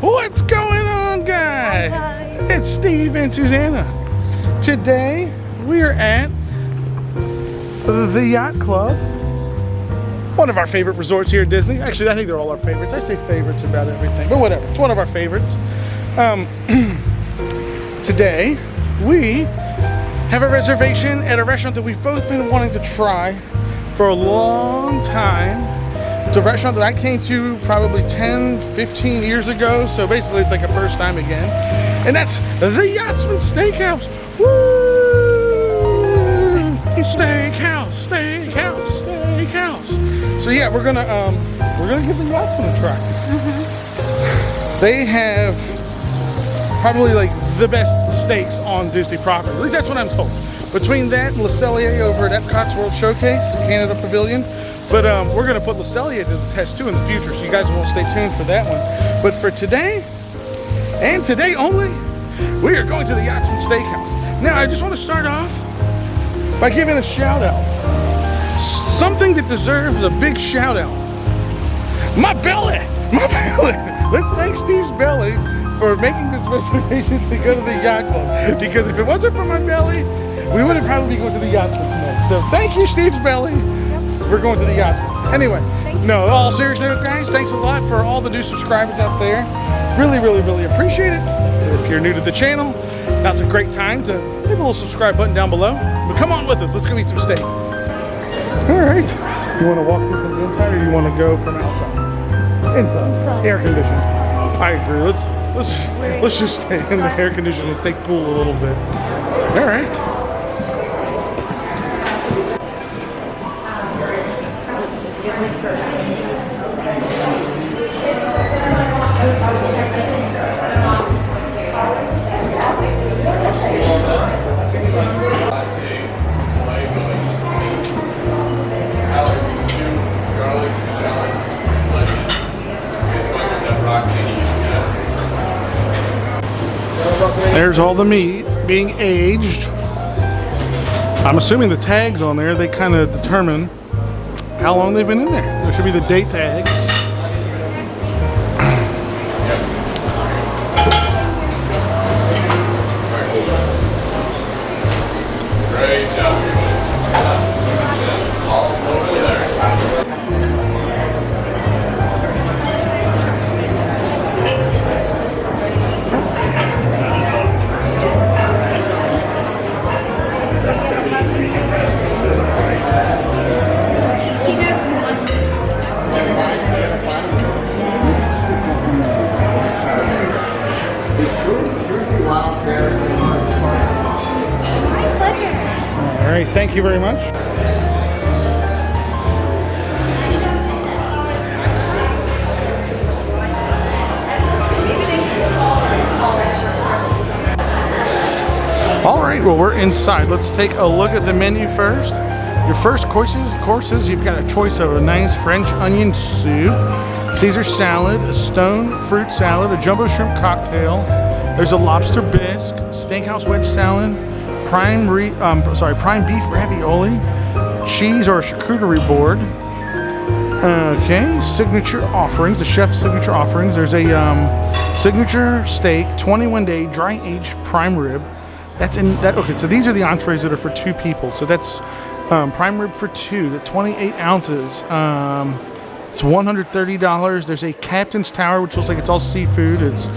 What's going on, guys? Hi, guys. It's Steve and Susanna. Today we are at the Yacht Club, one of our favorite resorts here at Disney. Actually, I think they're all our favorites. I say favorites about everything, but whatever. It's one of our favorites. Today we have a reservation at a restaurant that we've both been wanting to try for a long time. It's a restaurant that I came to probably 10, 15 years ago. So basically it's like a first time again. And that's the Yachtsman Steakhouse. Woo! Steakhouse, steakhouse, steakhouse. So yeah, we're gonna give the Yachtsman a try. They have probably like the best steaks on Disney property. At least that's what I'm told. Between that and Le Cellier over at Epcot's World Showcase, Canada Pavilion. But we're gonna put Le Cellier to the test too in the future, so you guys will stay tuned for that one. But for today, and today only, we are going to the Yachtsman Steakhouse. Now, I just want to start off by giving a shout out. Something that deserves a big shout out. My belly! My belly! Let's thank Steve's belly for making this reservation to go to the Yacht Club. Because if it wasn't for my belly, we wouldn't probably be going to the Yachtsman tonight. So thank you, Steve's belly. We're going to the Yachtsman. Anyway, no, all seriously, guys, thanks a lot for all the new subscribers out there. Really, really, really appreciate it. If you're new to the channel, now's a great time to hit the little subscribe button down below. But come on with us. Let's go eat some steak. All right. You want to walk through from the inside, or you want to go from outside? Inside. Air conditioning. I agree. Let's just stay in the air conditioning steak pool a little bit. All right. There's all the meat being aged. I'm assuming the tags on there, they kind of determine how long they've been in there. There should be the date tags. Great job. All right, thank you very much. All right, well, we're inside. Let's take a look at the menu first. Your first courses, you've got a choice of a nice French onion soup, Caesar salad, a stone fruit salad, a jumbo shrimp cocktail. There's a lobster bisque, steakhouse wedge salad, prime beef ravioli, cheese or a charcuterie board. Okay, signature offerings, the chef's signature offerings. There's a signature steak, 21-day dry aged prime rib. That's in that. Okay, so these are the entrees that are for two people. So that's prime rib for two, the 28 ounces. It's $130. There's a Captain's Tower, which looks like it's all seafood. It's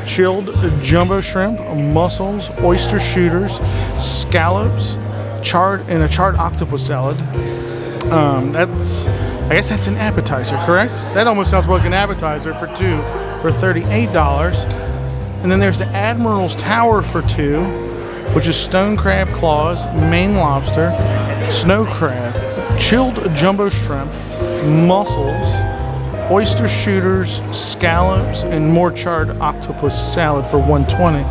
chilled jumbo shrimp, mussels, oyster shooters, scallops, charred octopus salad. I guess that's an appetizer, correct? That almost sounds like an appetizer for two for $38. And then there's the Admiral's Tower for two, which is stone crab claws, Maine lobster, snow crab, chilled jumbo shrimp, mussels, oyster shooters, scallops, and more charred octopus salad for $120.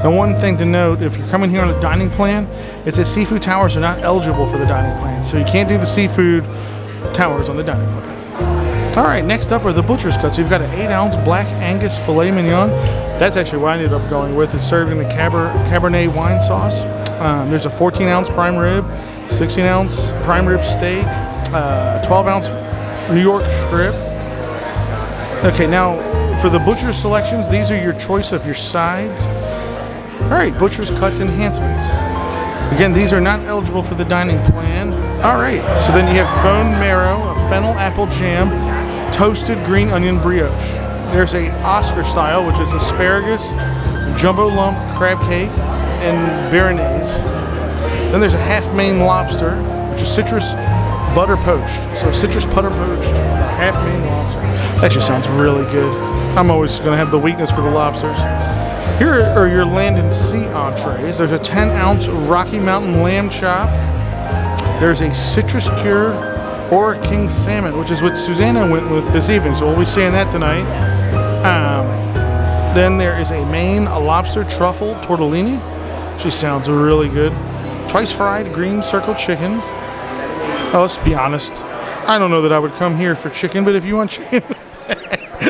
Now, one thing to note, if you're coming here on a dining plan, is that seafood towers are not eligible for the dining plan, so you can't do the seafood towers on the dining plan. All right, next up are the butcher's cuts. You've got an 8-ounce black Angus filet mignon. That's actually what I ended up going with. It's served in a Cabernet wine sauce. There's a 14-ounce prime rib, 16-ounce prime rib steak, 12-ounce New York strip. Okay, now for the butcher's selections, these are your choice of your sides. All right, butcher's cuts enhancements. Again, these are not eligible for the dining plan. All right, so then you have bone marrow, a fennel apple jam, toasted green onion brioche. There's a Oscar style, which is asparagus, jumbo lump crab cake, and béarnaise. Then there's a half Maine lobster, which is citrus butter poached. So citrus butter poached, half Maine lobster. That just sounds really good. I'm always going to have the weakness for the lobsters. Here are your land and sea entrees. There's a 10-ounce Rocky Mountain lamb chop. There's a citrus cured Ora King salmon, which is what Susanna went with this evening. So we'll be seeing that tonight. Then there is a Maine lobster truffle tortellini. She sounds really good. Twice fried green circle chicken. Oh, let's be honest. I don't know that I would come here for chicken, but if you want chicken,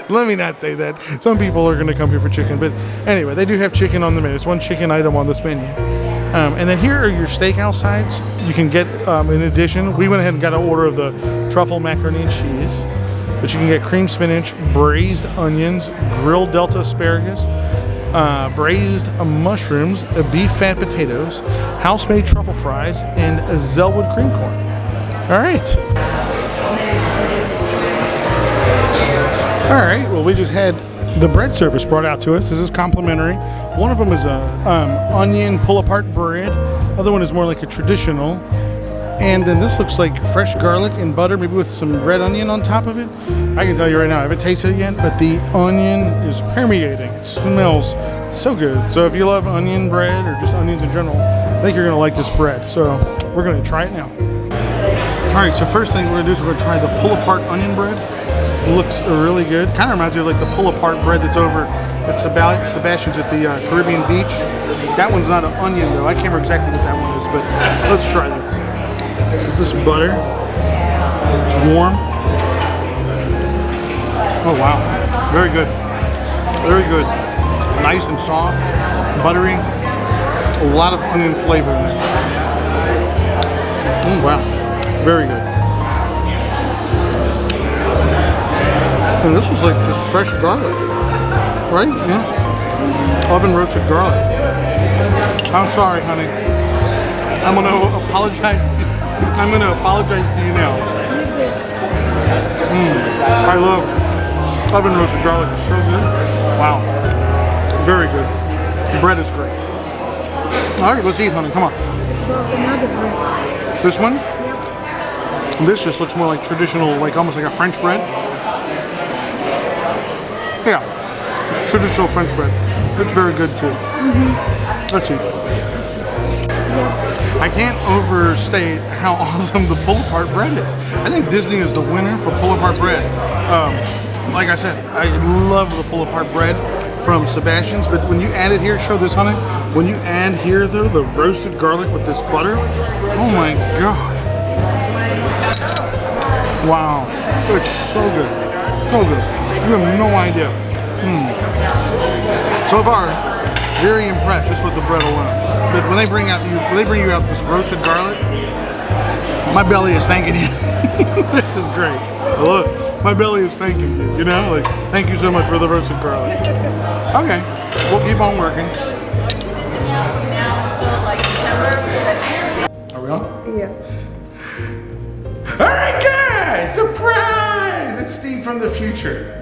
let me not say that. Some people are going to come here for chicken, but anyway, they do have chicken on the menu. It's one chicken item on this menu. And then here are your steakhouse sides. You can get, in addition, we went ahead and got an order of the truffle macaroni and cheese, but you can get cream spinach, braised onions, grilled Delta asparagus, braised mushrooms, beef fat potatoes, house-made truffle fries, and Zelwood cream corn. All right. All right, well, we just had the bread service brought out to us. This is complimentary. One of them is a onion pull-apart bread. Other one is more like a traditional. And then this looks like fresh garlic and butter, maybe with some red onion on top of it. I can tell you right now, I haven't tasted it yet, but the onion is permeating. It smells so good. So if you love onion bread or just onions in general, I think you're gonna like this bread. So we're gonna try it now. All right, so first thing we're gonna do is we're gonna try the pull-apart onion bread. It looks really good. Kind of reminds me of like the pull-apart bread that's over at Sebastian's at the Caribbean beach. That one's not an onion though. I can't remember exactly what that one is, but let's try this. This is this butter. It's warm. Oh wow, very good. Very good. Nice and soft, buttery. A lot of onion flavor in there. Wow, very good. And this is like just fresh garlic, right? Yeah. Oven roasted garlic. I'm sorry, honey. I'm gonna apologize. I'm gonna apologize to you now. I love oven roasted garlic. It's so good. Wow. Very good. The bread is great. All right, let's eat, honey. Come on. This one? This just looks more like traditional, like almost like a French bread. Yeah, it's traditional French bread. It's very good too. Let's see. I can't overstate how awesome the pull-apart bread is. I think Disney is the winner for pull-apart bread. Like I said, I love the pull-apart bread from Sebastian's, but when you add it here, show this, honey. When you add here, though, the roasted garlic with this butter, oh my gosh. Wow, it's so good. So good. You have no idea. So far, very impressed just with the bread alone. But when they bring you out this roasted garlic, my belly is thanking you. This is great. I love it. My belly is thanking you. You know, like thank you so much for the roasted garlic. Okay, we'll keep on working. Are we on? Yeah. All right, guys! Surprise! It's Steve from the future.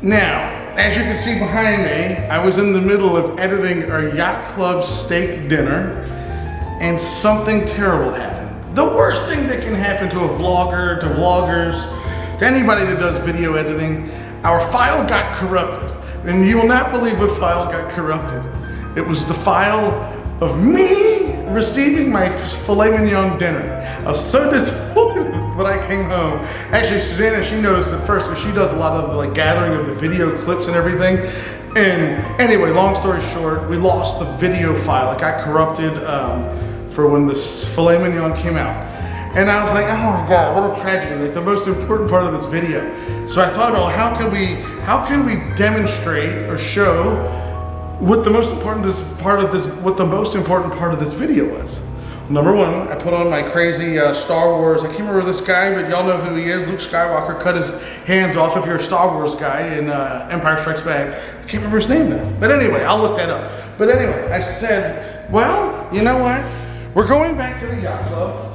Now, as you can see behind me, I was in the middle of editing our Yacht Club steak dinner, and something terrible happened. The worst thing that can happen to a vlogger, to vloggers, to anybody that does video editing, our file got corrupted. And you will not believe what file got corrupted. It was the file of me receiving my filet mignon dinner. I was so disappointed when I came home. Actually, Susanna, she noticed it first because she does a lot of the like gathering of the video clips and everything. And anyway, long story short, we lost the video file. It got corrupted for when this filet mignon came out. And I was like, oh my God, what a tragedy, like the most important part of this video. So I thought about how can we demonstrate or show what the most important part of this video was. Number one, I put on my crazy Star Wars. I can't remember this guy, but y'all know who he is. Luke Skywalker cut his hands off if you're a Star Wars guy in Empire Strikes Back. I can't remember his name though. But anyway, I'll look that up. But anyway, I said, well, you know what? We're going back to the yacht club.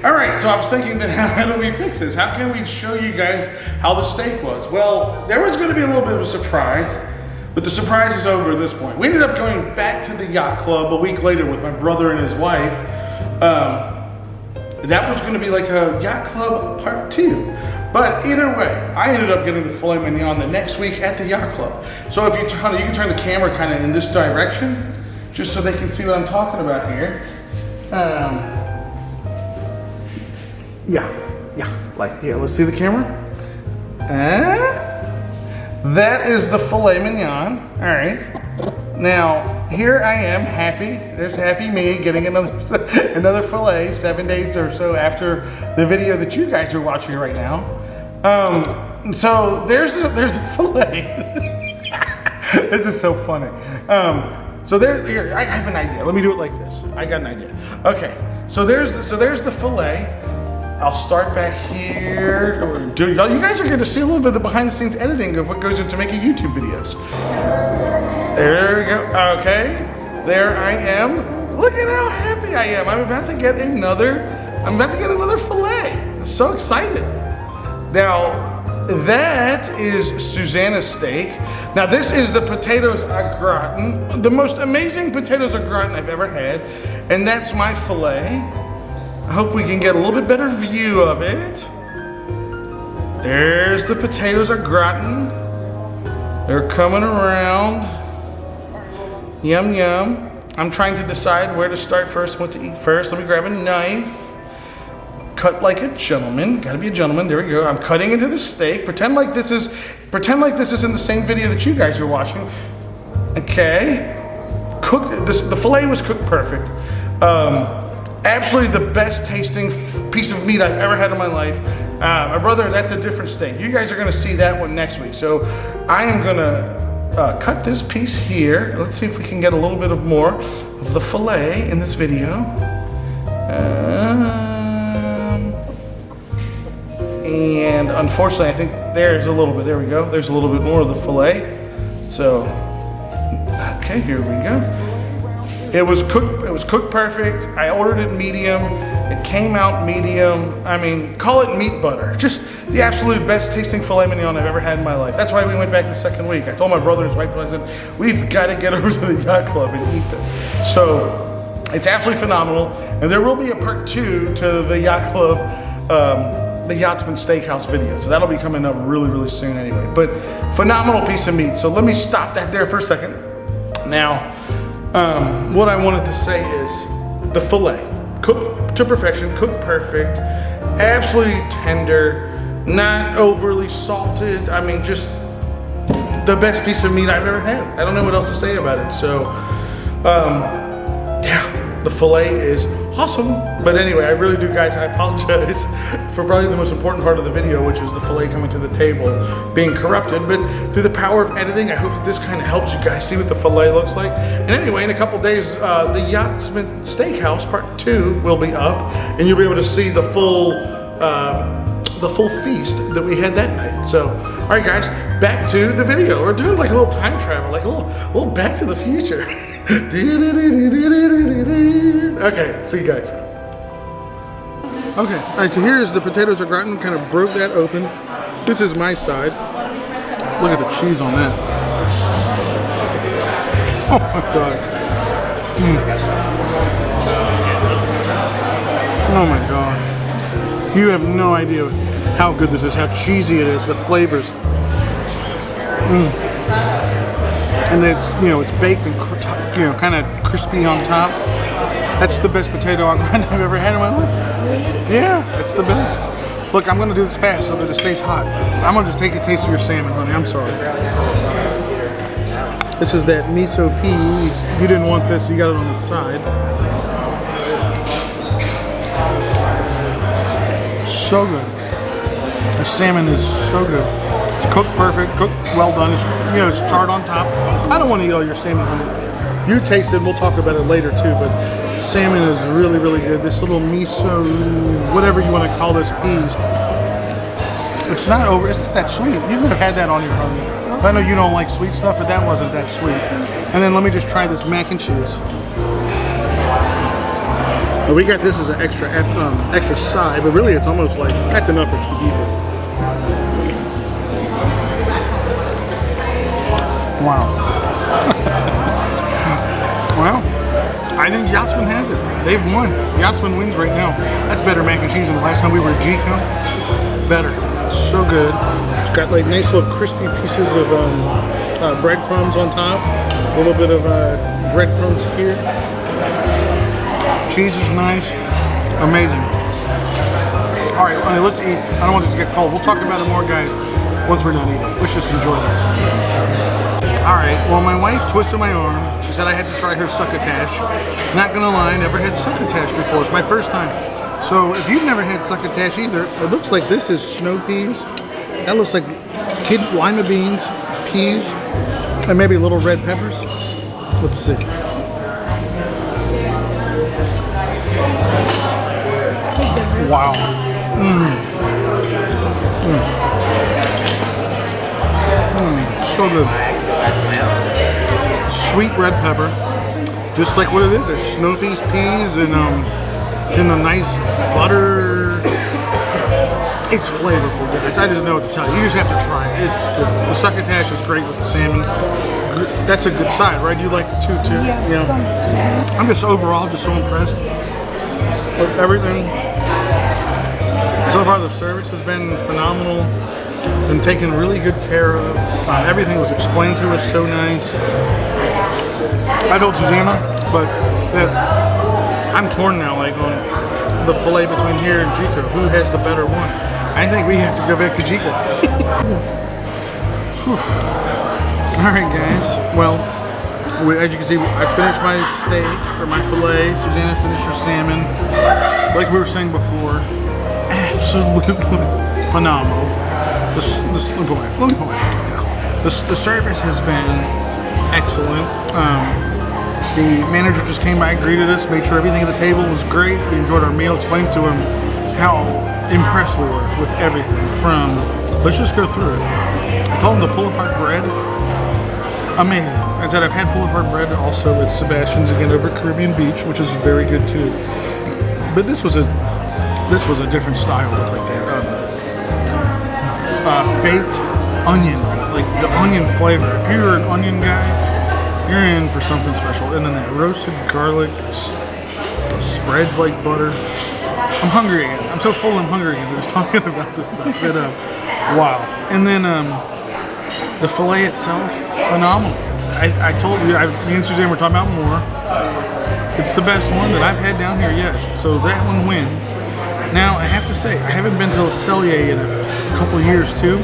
All right, so I was thinking that how do we fix this? How can we show you guys how the steak was? Well, there was gonna be a little bit of a surprise, but the surprise is over at this point. We ended up going back to the yacht club a week later with my brother and his wife. That was gonna be like a yacht club part 2. But either way, I ended up getting the filet mignon the next week at the yacht club. So if you can turn the camera kind of in this direction, just so they can see what I'm talking about here. Yeah, like here, let's see the camera. That is the filet mignon, all right. Now, here I am, happy. There's happy me getting another filet 7 days or so after the video that you guys are watching right now. So there's the filet. This is so funny. So here, I have an idea. Let me do it like this. I got an idea. Okay, so there's the filet. I'll start back here. You guys are going to see a little bit of the behind the scenes editing of what goes into making YouTube videos. There we go. Okay, there I am. Look at how happy I am. I'm about to get another filet. I'm so excited. Now, that is Susanna's steak. Now, this is the potatoes au gratin, the most amazing potatoes au gratin I've ever had, and that's my filet. I hope we can get a little bit better view of it. There's the potatoes au gratin. They're coming around. Yum, yum. I'm trying to decide where to start first, what to eat first. Let me grab a knife. Cut like a gentleman. Gotta be a gentleman. There we go. I'm cutting into the steak. Pretend like this is in the same video that you guys are watching. Okay. The filet was cooked perfect. Absolutely the best tasting piece of meat I've ever had in my life. My brother, that's a different steak. You guys are gonna see that one next week. So I am gonna cut this piece here. Let's see if we can get a little bit of more of the filet in this video. And unfortunately, I think there's a little bit, there we go. There's a little bit more of the filet. So, okay, here we go. It was cooked perfect. I ordered it medium. It came out medium. I mean, call it meat butter. Just the absolute best tasting filet mignon I've ever had in my life. That's why we went back the second week. I told my brother and his wife, I said, we've got to get over to the yacht club and eat this. So it's absolutely phenomenal. And there will be a part 2 to the yacht club, the Yachtsman Steakhouse video. So that'll be coming up really, really soon anyway. But phenomenal piece of meat. So let me stop that there for a second. Now, what I wanted to say is the filet, cooked to perfection, cooked perfect, absolutely tender, not overly salted. I mean, just the best piece of meat I've ever had. I don't know what else to say about it. So, yeah, the filet is awesome. But anyway, I really do, guys, I apologize for probably the most important part of the video, which is the filet coming to the table being corrupted. But through the power of editing, I hope that this kind of helps you guys see what the filet looks like. And anyway, in a couple days, the Yachtsman Steakhouse part 2 will be up, and you'll be able to see the full feast that we had that night. So, all right, guys, back to the video. We're doing like a little time travel, like a little Back to the Future. Okay, see you guys. Okay, all right, so here's the potatoes au gratin. Kind of broke that open. This is my side. Look at the cheese on that. Oh my God. Oh my God. You have no idea how good this is, how cheesy it is, the flavors. And it's, it's baked and, kind of crispy on top. That's the best potato au gratin I've ever had in my life. Yeah, it's the best. Look, I'm gonna do this fast so that it stays hot. I'm gonna just take a taste of your salmon, honey. I'm sorry. This is that miso peas. You didn't want this, you got it on the side. So good. The salmon is so good. It's cooked perfect, cooked well done. It's, it's charred on top. I don't want to eat all your salmon, honey. You taste it, we'll talk about it later too, but salmon is really, really good. This little miso, whatever you want to call this, peas. It's not that sweet. You could have had that on your own. I know you don't like sweet stuff, but that wasn't that sweet. And then let me just try this mac and cheese. We got this as an extra side, but really it's almost like that's enough for 2 people. Wow. Well, I think Yachtsman has it. They've won. Yachtsman wins right now. That's better mac and cheese than the last time we were at Gico. Better. It's so good. It's got like nice little crispy pieces of breadcrumbs on top. A little bit of breadcrumbs here. Cheese is nice. Amazing. All right, honey, let's eat. I don't want this to get cold. We'll talk about it more, guys, once we're done eating. Let's just enjoy this. All right, well, my wife twisted my arm. She said I had to try her succotash. Not gonna lie, never had succotash before. It's my first time. So if you've never had succotash either, it looks like this is snow peas. That looks like lima beans, peas, and maybe little red peppers. Let's see. Wow. So good. Sweet red pepper. Just like what it is. It's snow peas, and it's in a nice butter. It's flavorful, guys. I don't know what to tell you. You just have to try it. It's good. The succotash is great with the salmon. That's a good side, right? You like it too? Yeah. I'm just overall just so impressed with everything. So far, the service has been phenomenal. Been taken really good care of. Everything was explained to us so nice. I told Susanna, but I'm torn now, like on the fillet between here and Gico. Who has the better one? I think we have to go back to Gico. All right, guys. Well, as you can see, I finished my steak or my fillet. Susanna finished her salmon. Like we were saying before, absolutely phenomenal. Let me put my foot down. The service has been excellent. The manager just came by, greeted us, made sure everything at the table was great. We enjoyed our meal. Explained to him how impressed we were with everything. From, let's just go through it. I told him the pull-apart bread, amazing. I said I've had pull-apart bread also at Sebastian's again over at Caribbean Beach, which is very good too. But this was a different style with like that baked onion, like the onion flavor. If you're an onion guy, you're in for something special. And then that roasted garlic spreads like butter. I'm hungry again. I'm so full I'm hungry again just talking about this stuff. But, wow. And then the filet itself, phenomenal. I told you, me and Suzanne were talking about more. It's the best one that I've had down here yet. So that one wins. Now, I have to say, I haven't been to Le Cellier in a couple of years too.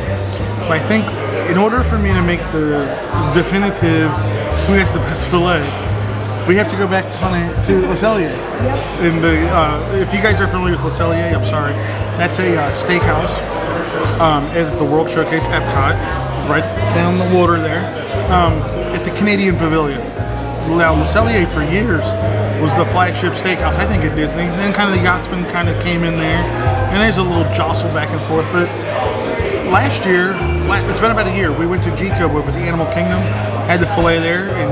So I think in order for me to make the definitive who has the best filet, we have to go back to Le Cellier. Yep. And if you guys are familiar with Le Cellier, I'm sorry. That's a steakhouse at the World Showcase Epcot, right down the water there, at the Canadian Pavilion. Now, Le Cellier for years was the flagship steakhouse, I think, at Disney. And then kind of the Yachtsman kind of came in there, and there's a little jostle back and forth. But last year, it's been about a year, we went to Gico over the Animal Kingdom, had the filet there, and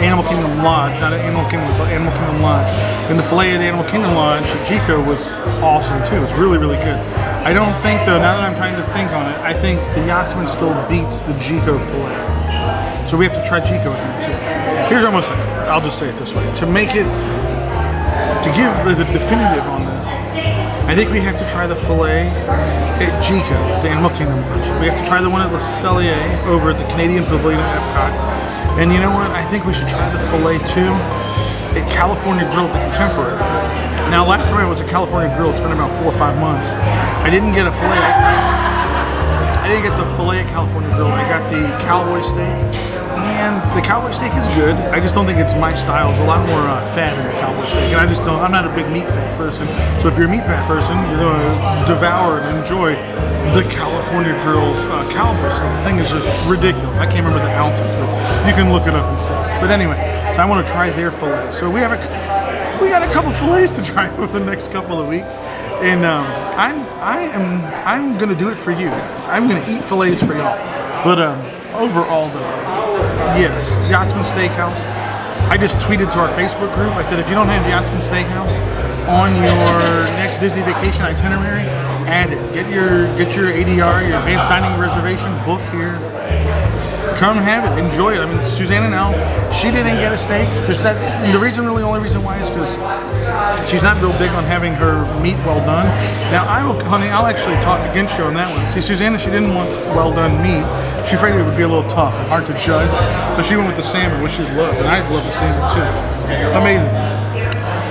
Animal Kingdom Lodge, not Animal Kingdom, but Animal Kingdom Lodge. And the filet at Animal Kingdom Lodge at Gico was awesome too. It was really, really good. I don't think though, now that I'm trying to think on it, I think the Yachtsman still beats the Gico filet. So we have to try Gico again too. Here's what I'm gonna say. I'll just say it this way. To make it, to give the definitive on this, I think we have to try the filet at Gico, the Animal Kingdom Lodge. We have to try the one at Le Cellier over at the Canadian Pavilion at Epcot. And you know what? I think we should try the filet too at California Grill at the Contemporary. Now, last time I was at California Grill, it's been about 4 or 5 months. I didn't get a filet. I didn't get the filet at California Grill. I got the cowboy steak And the cowboy steak is good. I just don't think it's my style. There's a lot more fat in the cowboy steak, and I'm not a big meat fat person. So if you're a meat fat person, you're going to devour and enjoy the California Grill's cowboy steak. The thing is just ridiculous. I can't remember the ounces, but you can look it up and see. But anyway, so I want to try their fillet. So we got a couple fillets to try over the next couple of weeks, and I'm gonna do it for you guys. I'm gonna eat fillets for y'all. But overall, though, yes, Yachtsman Steakhouse. I just tweeted to our Facebook group. I said, if you don't have Yachtsman Steakhouse on your next Disney vacation itinerary, add it. Get your ADR, your advanced dining reservation, book here. Come have it, enjoy it. I mean, Suzanne and Elle, she didn't get a steak because the only reason why is because she's not real big on having her meat well done. Now, I'll actually talk against you on that one. See, Susanna, she didn't want well done meat. She afraid it would be a little tough and hard to judge. So she went with the salmon, which she loved, and I love the salmon too. Amazing.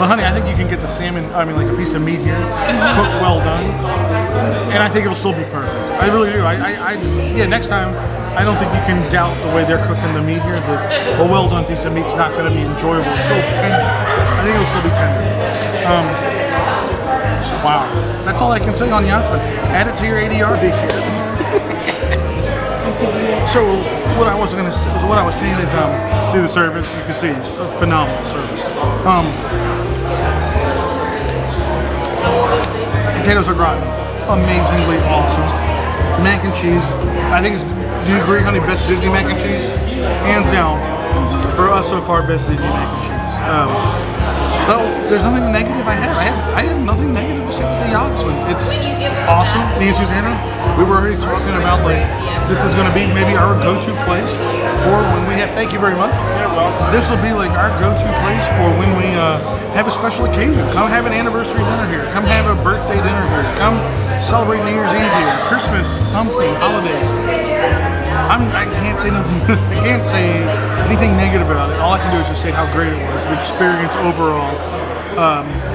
Well, honey, I think you can get the salmon, like a piece of meat here, cooked well done, and I think it'll still be perfect. I really do. Yeah, next time, I don't think you can doubt the way they're cooking the meat here, that a well done piece of meat's not going to be enjoyable. It's still tender. I think it'll still be tender. Wow. That's all I can say on Yachtsman. Add it to your ADR this year. So what I was saying is, see the service. You can see a phenomenal service. Potatoes are gratin, amazingly awesome. Mac and cheese. I think it's. Do you agree, honey? Best Disney mac and cheese, hands down. For us so far, best Disney mac and cheese. So there's nothing negative I have nothing negative to say about the Yachtsman. It's awesome. Me and Susanna, we were already talking about this is going to be maybe our go-to place for when we have. Thank you very much. This will be like our go-to place for when we have a special occasion. Come have an anniversary dinner here. Come have a birthday dinner here. Come celebrate New Year's Eve here. Christmas, something, holidays. I can't say nothing. I can't say anything negative about it. All I can do is just say how great it was. The experience overall.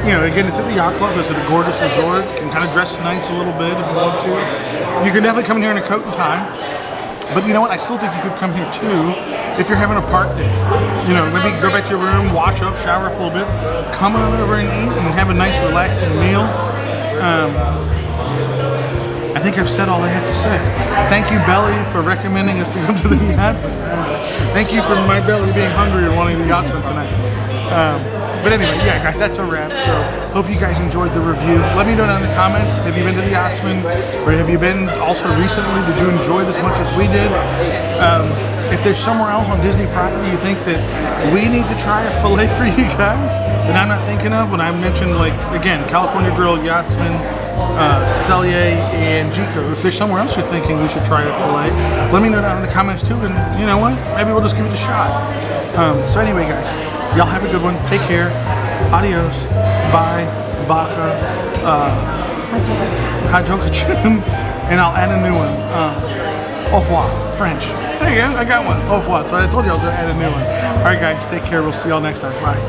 Again, it's at the Yacht Club. It's at a gorgeous resort. You can kind of dress nice a little bit if you want to. You can definitely come here in a coat and tie. But you know what? I still think you could come here too if you're having a park day. Maybe go back to your room, wash up, shower up a little bit, come on over and eat and have a nice relaxing meal. I think I've said all I have to say. Thank you, Belly, for recommending us to go to the Yachtsman. Thank you for my belly being hungry and wanting the Yachtsman tonight. But anyway, yeah, guys, that's a wrap. So, hope you guys enjoyed the review. Let me know down in the comments. Have you been to the Yachtsman? Or have you been also recently? Did you enjoy it as much as we did? If there's somewhere else on Disney property you think that we need to try a fillet for you guys that I'm not thinking of when I mentioned, again, California Grill, Yachtsman, Cellier, and Gico. If there's somewhere else you're thinking we should try a fillet, let me know down in the comments too, and you know what? Maybe we'll just give it a shot. So anyway, guys, y'all have a good one. Take care. Adios. Bye. Baka. Hajokachum. And I'll add a new one. Au revoir. French. There you go. I got one. Au revoir. So I told you I was going to add a new one. All right, guys. Take care. We'll see y'all next time. Bye.